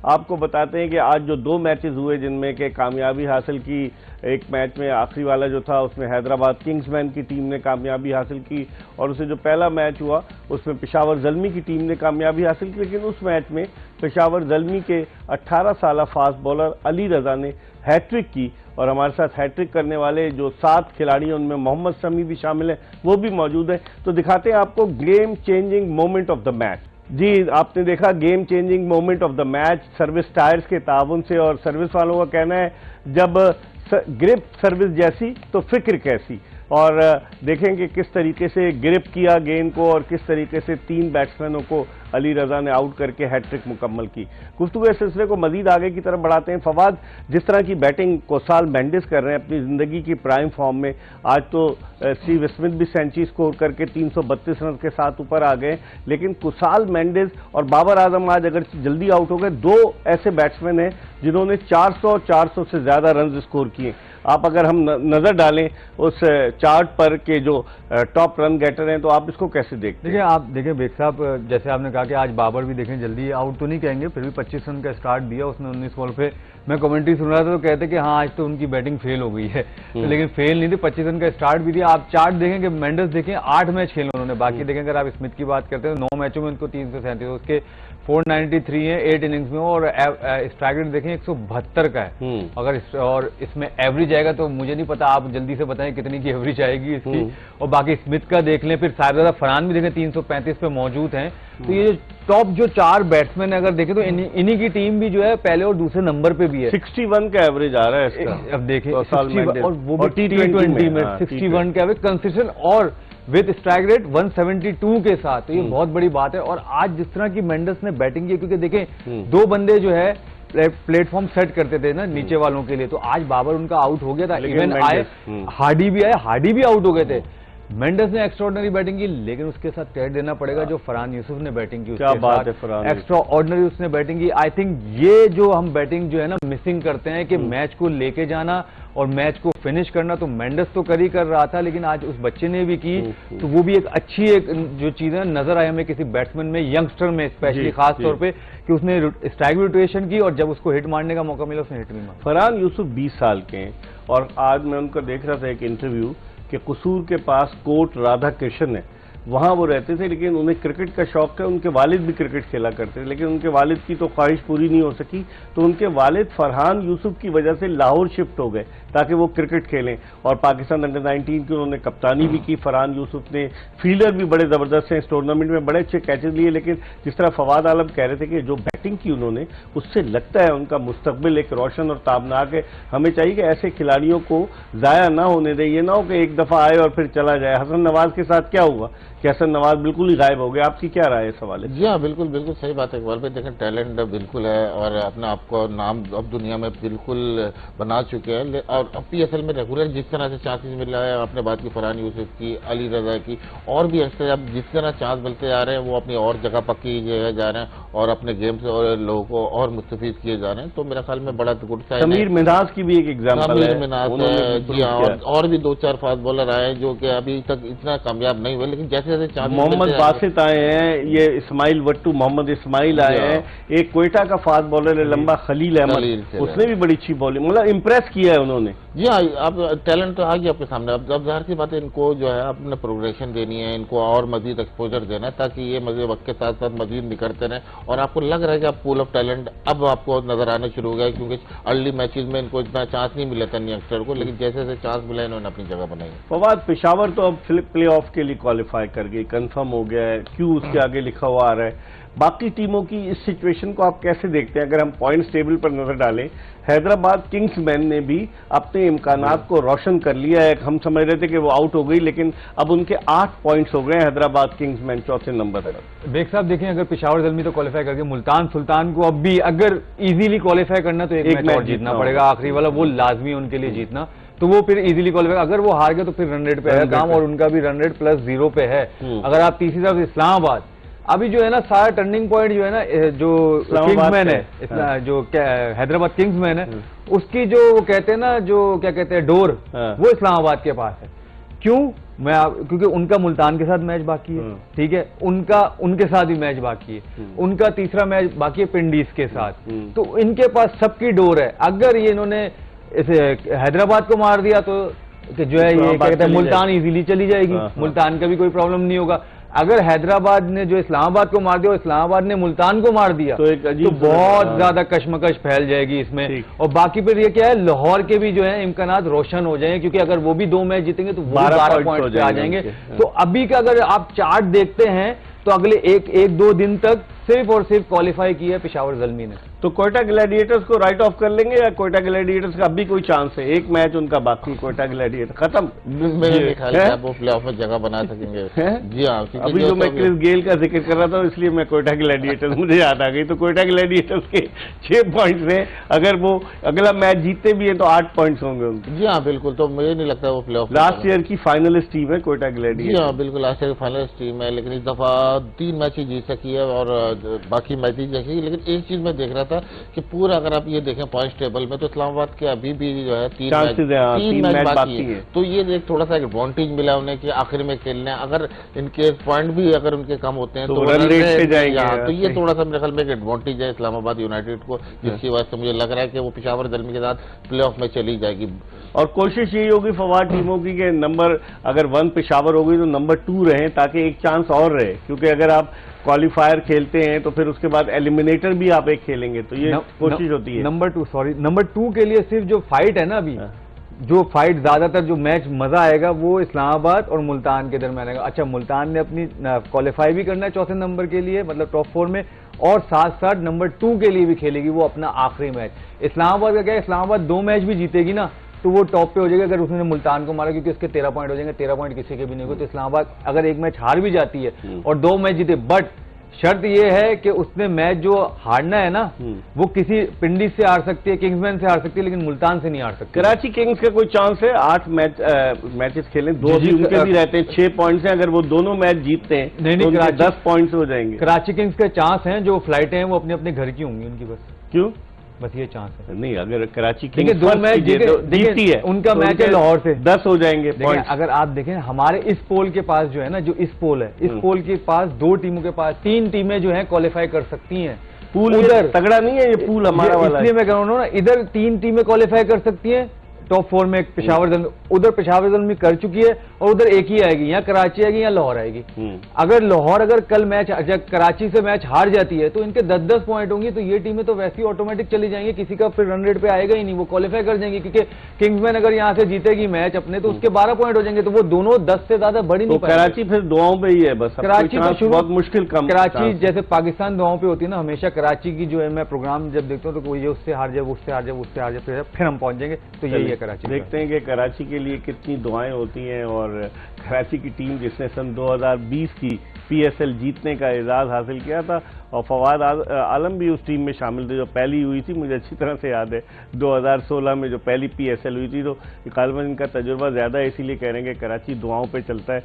आपको बताते हैं कि आज जो 2 मैचेस हुए जिनमें के कामयाबी हासिल की, एक मैच में आखिरी वाला जो था उसमें हैदराबाद किंग्समैन की टीम ने कामयाबी हासिल की, और उसे जो पहला मैच हुआ उसमें पेशावर ज़ल्मी की टीम ने कामयाबी हासिल की। लेकिन उस मैच में पेशावर ज़ल्मी के 18 साला फास्ट बॉलर अली रजा ने हैट्रिक की, और हमारे साथ हैट्रिक करने वाले जो 7 खिलाड़ी हैं उनमें मोहम्मद शमी भी शामिल है, वो भी मौजूद है। तो दिखाते हैं आपको game changing moment of the match. जी, आपने देखा game changing moment of the match service tyres के ताउन से, और सर्विस वालों का कहना है जब ग्रिप सर्विस जैसी तो फिक्र कैसी। और देखेंगे किस तरीके से ग्रिप किया गेंद को और किस तरीके से 3 बैट्समैनों को अली रजा ने आउट करके हैट्रिक मुकम्मल की। गुफ्तगू इस सिलसिले को मजीद आगे की तरफ बढ़ाते हैं। फवाद, जिस तरह की बैटिंग कोसाल मेंडिस कर रहे हैं अपनी जिंदगी की प्राइम फॉर्म में, आज तो स्टीव स्मिथ भी सेंचुरी स्कोर करके 332 रन के साथ ऊपर आ गए, लेकिन कुसाल मेंडिस और बाबर आजम आज अगर जल्दी आउट हो गए। 2 ऐसे बैट्समैन हैं जिन्होंने 400 से ज्यादा रन स्कोर किए। आप अगर हम नजर डालें उस चार्ट पर के जो टॉप रन गेटर हैं, तो आप इसको कैसे देखते हैं? देखिए, आप देखें बेग साहब, जैसे आपने कहा कि आज बाबर भी देखें जल्दी आउट तो नहीं कहेंगे, फिर भी 25 रन का स्टार्ट दिया उसने 19 बॉल पे। मैं कमेंट्री सुन रहा था तो कहते कि हाँ आज तो उनकी बैटिंग फेल हो गई है, तो लेकिन फेल नहीं थी, 25 रन का स्टार्ट भी दिया। आप चार्ट देखें कि मेंडिस देखें 8 मैच खेले उन्होंने, बाकी देखें अगर आप स्मिथ की बात करते हैं 9 मैचों में उनको 337, उसके 493 है 8 इनिंग्स में, और स्ट्राइक रेट देखें 172 का है। अगर और इसमें एवरेज आएगा तो मुझे नहीं पता, आप जल्दी से बताएं कितनी की एवरेज आएगी इसकी। और बाकी स्मिथ का देख लें, फिर साहिबजादा फरहान भी देखें 335 पे मौजूद हैं। तो ये टॉप जो 4 बैट्समैन अगर देखें तो इन्हीं की टीम भी जो है पहले और दूसरे नंबर पे भी है। 61 का एवरेज आ रहा है इसका। अब देखें और वो भी T20 में 61 का एवरेज कंसिस्टेंट, और विद स्ट्राइक रेट 172 के साथ, तो ये बहुत बड़ी बात है। और आज जिस तरह की मेंडिस ने बैटिंग की, क्योंकि देखें 2 बंदे जो है प्लेटफॉर्म सेट करते थे ना नीचे वालों के लिए, तो आज बाबर उनका आउट हो गया था। इवन आए हार्डी भी आए, हार्डी भी आउट हो गए थे। मेंडिस ने एक्स्ट्राऑर्डिनरी बैटिंग की, लेकिन उसके साथ क्रेडिट देना पड़ेगा जो फरहान यूसुफ ने बैटिंग की, क्या बात है, फरहान एक्स्ट्राऑर्डिनरी उसने बैटिंग की। आई थिंक ये जो हम बैटिंग जो है ना मिसिंग करते हैं कि मैच को लेके जाना और मैच को फिनिश करना, तो मेंडिस तो कर रहा था, लेकिन आज उस बच्चे ने भी की, तो वो भी एक अच्छी जो चीजें नजर आई हमें किसी बैट्समैन में, यंगस्टर में स्पेशली खास तौर पे, कि उसने स्ट्राइक रोटेशन की और जब उसको हिट मारने का मौका मिला उसने हिट भी मारा। फरहान यूसुफ 20 साल के हैं, और आज मैं उनका देख रहा था एक इंटरव्यू कि कसूर के पास कोट राधा कृष्ण है, वहाँ वो रहते थे, लेकिन उन्हें क्रिकेट का शौक था। उनके वालिद भी क्रिकेट खेला करते थे, लेकिन उनके वालिद की तो ख्वाहिश पूरी नहीं हो सकी, तो उनके वालिद फरहान यूसुफ की वजह से लाहौर शिफ्ट हो गए ताकि वो क्रिकेट खेलें, और पाकिस्तान अंडर 19 की उन्होंने कप्तानी भी की। फरहान यूसुफ ने फील्डर भी बड़े ज़बरदस्त हैं, इस टूर्नामेंट में बड़े अच्छे कैचेज लिए। लेकिन जिस तरह फवाद आलम कह रहे थे कि जो बैटिंग की उन्होंने, उससे लगता है उनका मुस्तकबिल एक रोशन और ताबनाक है। हमें चाहिए कि ऐसे खिलाड़ियों को ज़ाया ना होने दें, ये ना हो कि एक दफ़ा आए और फिर चला जाए। हसन नवाज के साथ क्या हुआ कि हसन नवाज बिल्कुल ही गायब हो गया, आपकी क्या राय है इस सवाल? जी हाँ, बिल्कुल बिल्कुल सही बात है इकबाल भाई। देखें टैलेंट बिल्कुल है, और अपने आपको नाम अब दुनिया में बिल्कुल बना चुके हैं, और अब PSL में रेगुलर जिस तरह से चांसेस मिल रहा है, आपने बात की फरहान यूसुफ की, अली रजा की, और भी एक्स्ट्रा अब जिस तरह चांस मिलते जा रहे हैं वो अपनी और जगह पक्की जा रहे हैं और अपने गेम से और लोगों को और मुस्तफीद किए जा रहे हैं, तो मेरा ख्याल में बड़ा गुड साइन है। समीर मिन्हाज की भी एक एग्जाम्पल है, जी हाँ, और भी 2-4 फास्ट बॉलर आए जो कि अभी तक इतना कामयाब नहीं हुए, लेकिन जैसे जैसे चांस मोहम्मद बासित आए हैं, ये इस्माइल वट्टू मोहम्मद इस्माइल आए हैं, एक कोयटा का फास्ट बॉलर है लंबा खलील अहमद, उसने भी बड़ी अच्छी बॉलिंग, मतलब इंप्रेस किया है उन्होंने। जी हाँ, अब टैलेंट तो आ गया आपके सामने। अब जाहिर सी बात है, इनको जो है अपने प्रोग्रेशन देनी है, इनको और मजीद एक्सपोजर देना है, ताकि ये मजीद वक्त के साथ साथ मजीद निकलते रहें, और आपको लग रहा है कि आप पूल ऑफ टैलेंट अब आपको नजर आना शुरू हो गया, क्योंकि अर्ली मैचेस में इनको इतना चांस नहीं मिला था यंगस्टर को, लेकिन जैसे जैसे चांस मिला इन्होंने अपनी जगह बनाई। फवाद, पेशावर तो अब प्ले ऑफ के लिए क्वालिफाई कर गई, कंफर्म हो गया है, क्यों उसके आगे लिखा हुआ आ रहा है। बाकी टीमों की इस सिचुएशन को आप कैसे देखते हैं? अगर हम पॉइंट्स टेबल पर नजर डालें, हैदराबाद किंग्समैन ने भी अपने इम्कानात को रोशन कर लिया है। हम समझ रहे थे कि वो आउट हो गई, लेकिन अब उनके 8 पॉइंट्स हो गए। हैदराबाद किंग्समैन चौथे नंबर पर। बेग साहब देखें, अगर पेशावर ज़ल्मी तो क्वालिफाई करके, मुल्तान सुल्तान को अब भी अगर इजीली क्वालिफाई करना तो एक मैच और जीतना पड़ेगा, आखिरी वाला वो लाजमी उनके लिए जीतना, तो वो फिर इजीली क्वालिफाई। अगर वो हार गए तो फिर रन रेट पे है काम, और उनका भी रन रेट +0 पे है। अगर आप तीसरी तरफ इस्लामाबाद, अभी जो है ना सारा टर्निंग पॉइंट जो है ना, जो किंग्समैन है, जो हैदराबाद किंग्समैन है, उसकी जो वो कहते हैं ना, जो क्या कहते हैं डोर, वो इस्लामाबाद के पास है। क्यों? क्योंकि उनका मुल्तान के साथ मैच बाकी है, ठीक है, उनके साथ भी मैच बाकी है, उनका तीसरा मैच बाकी है पिंडीज के साथ, तो इनके पास सबकी डोर है। अगर ये इन्होंने इसे हैदराबाद को मार दिया तो जो है ये क्या कहते हैं मुल्तान इजीली चली जाएगी, मुल्तान का भी कोई प्रॉब्लम नहीं होगा। अगर हैदराबाद ने जो इस्लामाबाद को मार दिया और इस्लामाबाद ने मुल्तान को मार दिया तो बहुत ज्यादा कश्मकश फैल जाएगी इसमें। और बाकी फिर ये क्या है, लाहौर के भी जो है इम्कानात रोशन हो जाएंगे, क्योंकि अगर वो भी 2 मैच जीतेंगे तो 12 पॉइंट पे आ जाएंगे। तो अभी का अगर आप चार्ट देखते हैं तो अगले एक दो दिन तक सिर्फ और सिर्फ क्वालिफाई किया है पेशावर ज़ल्मी ने। तो कोयटा ग्लैडिएटर्स को राइट ऑफ कर लेंगे या कोयटा ग्लैडिएटर्स का अभी कोई चांस है? एक मैच उनका बाकी, कोयटा ग्लैडिएटर खत्म। मेरे ख्याल से वो प्लेऑफ में जगह बना सकेंगे। जी हाँ, अभी जो मैं क्रिस गेल का जिक्र कर रहा था इसलिए मैं कोयटा ग्लैडिएटर्स मुझे याद आ गई। तो कोयटा ग्लैडिएटर्स के 6 पॉइंट्स हैं, अगर वो अगला मैच जीतते भी हैं तो 8 पॉइंट्स होंगे उनके। जी हाँ बिल्कुल, तो मुझे नहीं लगता वो प्लेऑफ। लास्ट ईयर की फाइनलिस्ट टीम है कोयटा ग्लैडिएटर्स। जी हाँ बिल्कुल, लास्ट ईयर की फाइनलिस्ट टीम है, लेकिन इस दफा 3 मैच ही जीत सकी है और बाकी मैच ही जैसी। लेकिन एक चीज मैं देख रहा था कि पूरा अगर आप ये देखें पॉइंट टेबल में तो इस्लामाबाद के अभी भी जो है 3 मैच बाकी है। तो ये एक थोड़ा सा एडवांटेज मिला उन्हें कि आखिर में खेलने, अगर इनके पॉइंट भी अगर उनके कम होते हैं तो रन रेट पे जाएंगे। तो ये थोड़ा सा मेरे ख्याल में एक एडवांटेज है इस्लामाबाद यूनाइटेड को, जिसकी वजह से मुझे लग रहा है कि वो पेशावर ज़ल्मी के साथ प्लेऑफ में चली जाएगी। और कोशिश यही होगी फवाद टीमों की कि नंबर अगर 1 पेशावर हो गई तो नंबर 2 रहे, ताकि एक चांस और रहे, क्योंकि अगर आप क्वालिफायर खेलते हैं तो फिर उसके बाद एलिमिनेटर भी आप एक खेलेंगे, तो ये कोशिश होती है। नंबर 2 के लिए सिर्फ जो फाइट है ना अभी, जो फाइट ज्यादातर जो मैच मजा आएगा वो इस्लामाबाद और मुल्तान के दरमियान आएगा। अच्छा, मुल्तान ने अपनी क्वालिफाई भी करना है 4थे नंबर के लिए, मतलब टॉप 4 में, और साथ साथ नंबर 2 के लिए भी खेलेगी वो अपना आखिरी मैच। इस्लामाबाद का क्या है, इस्लामाबाद 2 मैच भी जीतेगी ना तो वो टॉप पे हो जाएगा अगर उसने मुल्तान को मारा, क्योंकि उसके 13 पॉइंट हो जाएंगे, 13 पॉइंट किसी के भी नहीं होगा। तो इस्लामाबाद अगर एक मैच हार भी जाती है और 2 मैच जीते, बट शर्त ये है कि उसने मैच जो हारना है ना वो किसी पिंडी से हार सकती है, किंग्समैन से हार सकती है, लेकिन मुल्तान से नहीं हार सकती। कराची किंग्स का कोई चांस है? 8 मैचेस खेलें, 2 भी उनके भी रहते हैं, 6 पॉइंट्स हैं, अगर वो दोनों मैच जीतते हैं तो 10 पॉइंट्स हो जाएंगे। कराची किंग्स के चांस हैं, जो फ्लाइटें हैं वो अपने अपने घर की होंगी उनकी, बस क्यों, बस ये चांस है। नहीं, अगर कराची किंग्स 2 मैच जीती है, उनका मैच है लाहौर से, 10 हो जाएंगे पॉइंट्स। अगर आप देखें हमारे इस पोल के पास जो है ना, जो इस पोल है, इस पोल के पास 2 टीमों के पास 3 टीमें जो है क्वालिफाई कर सकती हैं। पूल उधर तगड़ा नहीं है, ये पूल हमारा वाला है, इसलिए मैं कह रहा हूँ ना, इधर 3 टीमें क्वालिफाई कर सकती हैं टॉप 4 में, पेशावर ज़ल्मी, उधर पेशावर ज़ल्मी कर चुकी है और उधर एक ही आएगी, या कराची आएगी या लाहौर आएगी। अगर कल मैच, जब कराची से मैच हार जाती है तो इनके 10-10 पॉइंट होंगे, तो ये टीमें तो वैसे ही ऑटोमेटिक चली जाएंगी, किसी का फिर रन रेट पे आएगा ही नहीं, वो क्वालिफाई कर जाएंगी। क्योंकि किंग्समैन अगर यहाँ से जीतेगी मैच अपने तो उसके 12 पॉइंट हो जाएंगे, तो वो दोनों 10 से ज्यादा बढ़ ही नहीं पाएंगे। कराची फिर दुआओं पे ही है बस, कराची तो बहुत मुश्किल कम। कराची जैसे पाकिस्तान दुआओं पे होती है ना हमेशा, कराची की जो है मैं प्रोग्राम जब देखता हूँ तो ये उससे हार जाए, उससे हार जाए, उससे हार जाए, फिर हम पहुंच जाएंगे। तो यही है कराची। देखते हैं कि कराची के लिए कितनी दुआएं होती हैं, और कराची की टीम जिसने सन 2020 की PSL जीतने का एजाज हासिल किया था, और फवाद आलम भी उस टीम में शामिल थे जो पहली हुई थी, मुझे अच्छी तरह से याद है 2016 में जो पहली PSL हुई थी। तो गालिबन इनका तजुर्बा ज्यादा है, इसीलिए कह रहे हैं कि कराची दुआओं पे चलता है।